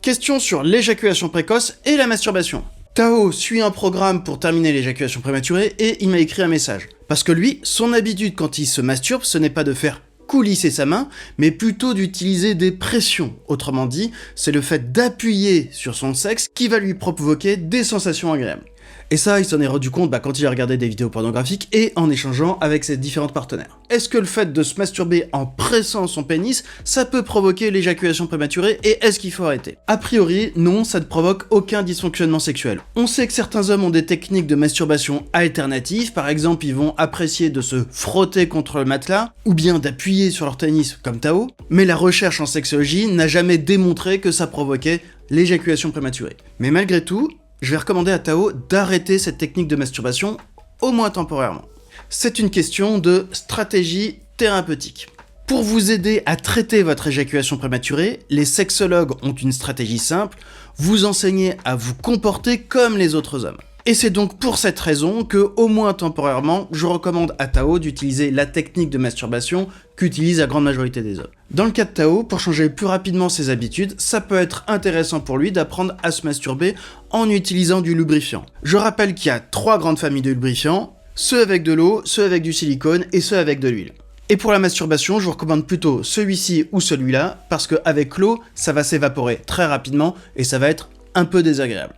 Question sur l'éjaculation précoce et la masturbation. Tao suit un programme pour terminer l'éjaculation prématurée et il m'a écrit un message. Parce que lui, son habitude quand il se masturbe, ce n'est pas de faire coulisser sa main, mais plutôt d'utiliser des pressions. Autrement dit, c'est le fait d'appuyer sur son sexe qui va lui provoquer des sensations agréables. Et ça, il s'en est rendu compte quand il a regardé des vidéos pornographiques et en échangeant avec ses différentes partenaires. Est-ce que le fait de se masturber en pressant son pénis, ça peut provoquer l'éjaculation prématurée et est-ce qu'il faut arrêter? A priori, non, ça ne provoque aucun dysfonctionnement sexuel. On sait que certains hommes ont des techniques de masturbation alternatives, par exemple, ils vont apprécier de se frotter contre le matelas ou bien d'appuyer sur leur pénis comme Tao, mais la recherche en sexologie n'a jamais démontré que ça provoquait l'éjaculation prématurée. Mais malgré tout, je vais recommander à Tao d'arrêter cette technique de masturbation, au moins temporairement. C'est une question de stratégie thérapeutique. Pour vous aider à traiter votre éjaculation prématurée, les sexologues ont une stratégie simple, vous enseigner à vous comporter comme les autres hommes. Et c'est donc pour cette raison que, au moins temporairement, je recommande à Tao d'utiliser la technique de masturbation qu'utilise la grande majorité des hommes. Dans le cas de Tao, pour changer plus rapidement ses habitudes, ça peut être intéressant pour lui d'apprendre à se masturber en utilisant du lubrifiant. Je rappelle qu'il y a 3 grandes familles de lubrifiants, ceux avec de l'eau, ceux avec du silicone et ceux avec de l'huile. Et pour la masturbation, je vous recommande plutôt celui-ci ou celui-là, parce qu'avec l'eau, ça va s'évaporer très rapidement et ça va être un peu désagréable.